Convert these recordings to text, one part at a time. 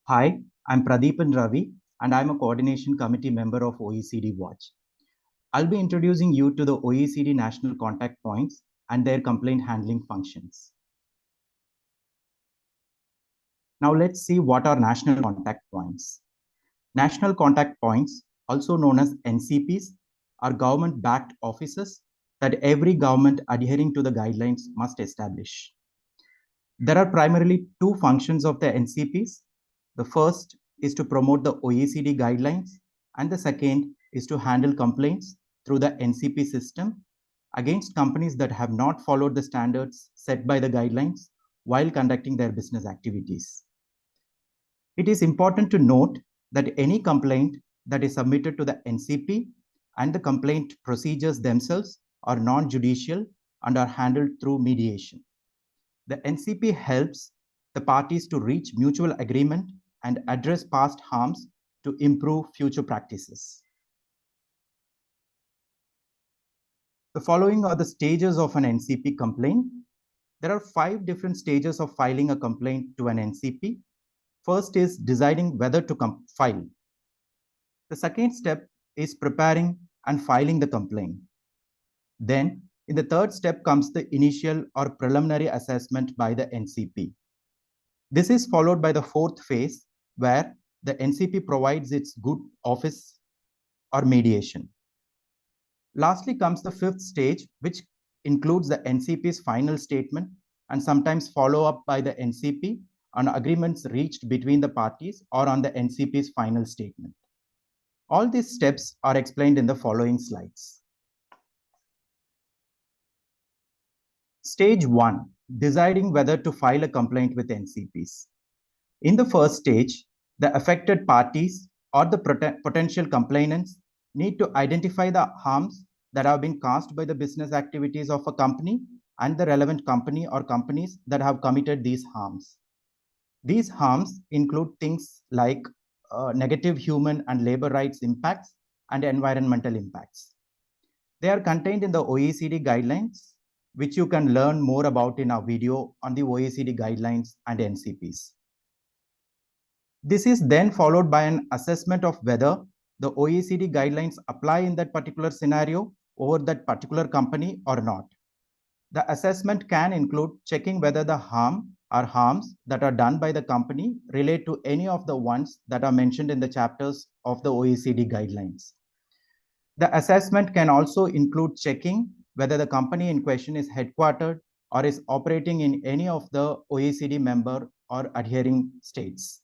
Hi, I'm Pradeepan Ravi, and I'm a coordination committee member of OECD Watch. I'll be introducing you to the OECD National Contact Points and their complaint handling functions. Now let's see what are National Contact Points. National Contact Points, also known as NCPs, are government-backed offices that every government adhering to the guidelines must establish. There are primarily two functions of the NCPs. The first is to promote the OECD guidelines, and the second is to handle complaints through the NCP system against companies that have not followed the standards set by the guidelines while conducting their business activities. It is important to note that any complaint that is submitted to the NCP and the complaint procedures themselves are non-judicial and are handled through mediation. The NCP helps the parties to reach mutual agreement and address past harms to improve future practices. The following are the stages of an NCP complaint. There are 5 different stages of filing a complaint to an NCP. First is deciding whether to file. The second step is preparing and filing the complaint. Then, in the third step comes the initial or preliminary assessment by the NCP. This is followed by the fourth phase, where the NCP provides its good office or mediation. Lastly comes the fifth stage, which includes the NCP's final statement and sometimes follow up by the NCP on agreements reached between the parties or on the NCP's final statement. All these steps are explained in the following slides. Stage 1, deciding whether to file a complaint with NCPs. In the first stage, the affected parties or the potential complainants need to identify the harms that have been caused by the business activities of a company and the relevant company or companies that have committed these harms. These harms include things like negative human and labor rights impacts and environmental impacts. They are contained in the OECD guidelines, which you can learn more about in our video on the OECD guidelines and NCPs. This is then followed by an assessment of whether the OECD guidelines apply in that particular scenario over that particular company or not. The assessment can include checking whether the harm or harms that are done by the company relate to any of the ones that are mentioned in the chapters of the OECD guidelines. The assessment can also include checking whether the company in question is headquartered or is operating in any of the OECD member or adhering states.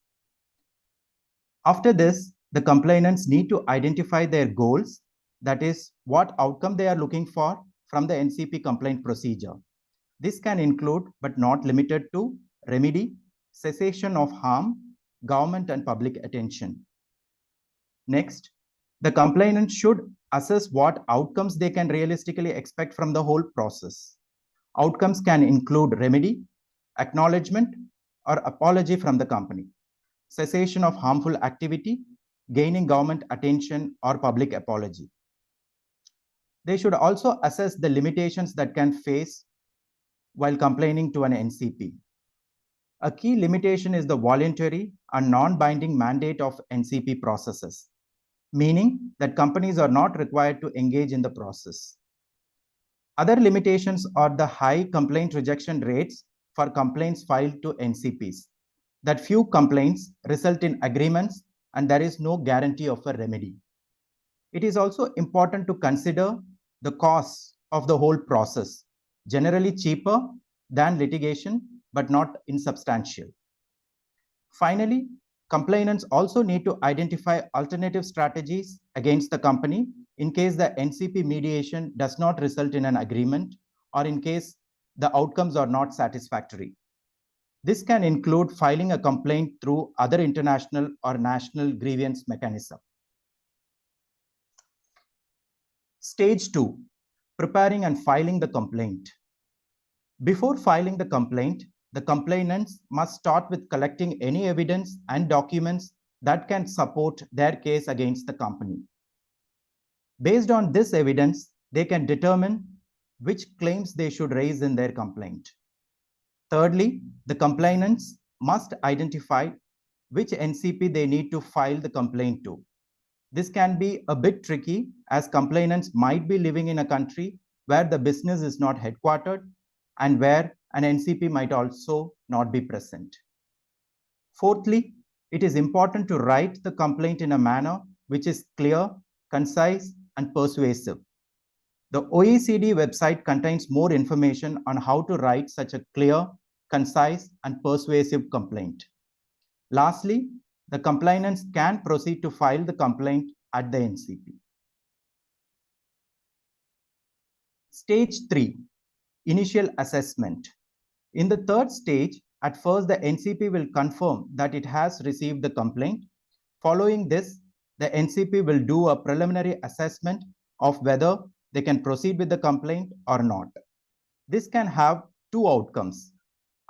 After this, the complainants need to identify their goals, that is, what outcome they are looking for from the NCP complaint procedure. This can include, but not limited to, remedy, cessation of harm, government and public attention. Next, the complainant should assess what outcomes they can realistically expect from the whole process. Outcomes can include remedy, acknowledgement, or apology from the company, cessation of harmful activity, gaining government attention, or public apology. They should also assess the limitations that can face while complaining to an NCP. A key limitation is the voluntary and non-binding mandate of NCP processes, meaning that companies are not required to engage in the process. Other limitations are the high complaint rejection rates for complaints filed to NCPs, that few complaints result in agreements and there is no guarantee of a remedy. It is also important to consider the costs of the whole process, generally cheaper than litigation, but not insubstantial. Finally, complainants also need to identify alternative strategies against the company in case the NCP mediation does not result in an agreement or in case the outcomes are not satisfactory. This can include filing a complaint through other international or national grievance mechanism. Stage 2, preparing and filing the complaint. Before filing the complaint, the complainants must start with collecting any evidence and documents that can support their case against the company. Based on this evidence, they can determine which claims they should raise in their complaint. Thirdly, the complainants must identify which NCP they need to file the complaint to. This can be a bit tricky as complainants might be living in a country where the business is not headquartered and where an NCP might also not be present. Fourthly, it is important to write the complaint in a manner which is clear, concise, and persuasive. The OECD website contains more information on how to write such a clear, concise, and persuasive complaint. Lastly, the complainants can proceed to file the complaint at the NCP. Stage 3, initial assessment. In the third stage, at first the NCP will confirm that it has received the complaint. Following this, the NCP will do a preliminary assessment of whether they can proceed with the complaint or not. This can have two outcomes.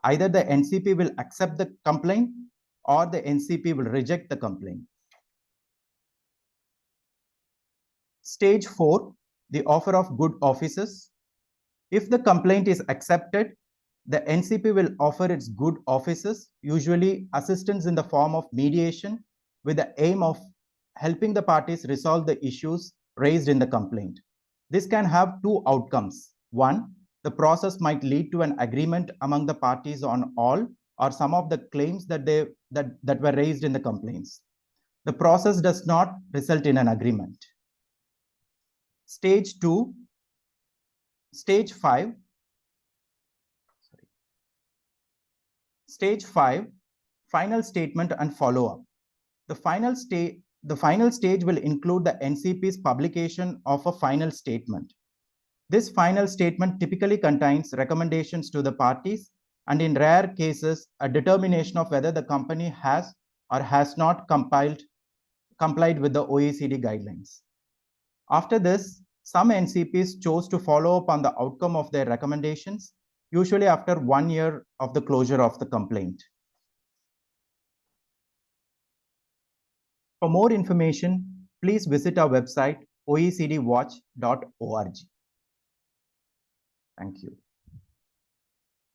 Either the NCP will accept the complaint or the NCP will reject the complaint. Stage 4, the offer of good offices. If the complaint is accepted, the NCP will offer its good offices, usually assistance in the form of mediation, with the aim of helping the parties resolve the issues raised in the complaint. This can have two outcomes. One, the process might lead to an agreement among the parties on all or some of the claims that were raised in the complaints. The process does not result in an agreement. Stage 5, final statement and follow-up. The final stage will include the NCP's publication of a final statement. This final statement typically contains recommendations to the parties and in rare cases, a determination of whether the company has or has not complied with the OECD guidelines. After this, some NCPs chose to follow up on the outcome of their recommendations, usually after 1 year of the closure of the complaint. For more information, please visit our website oecdwatch.org. Thank you.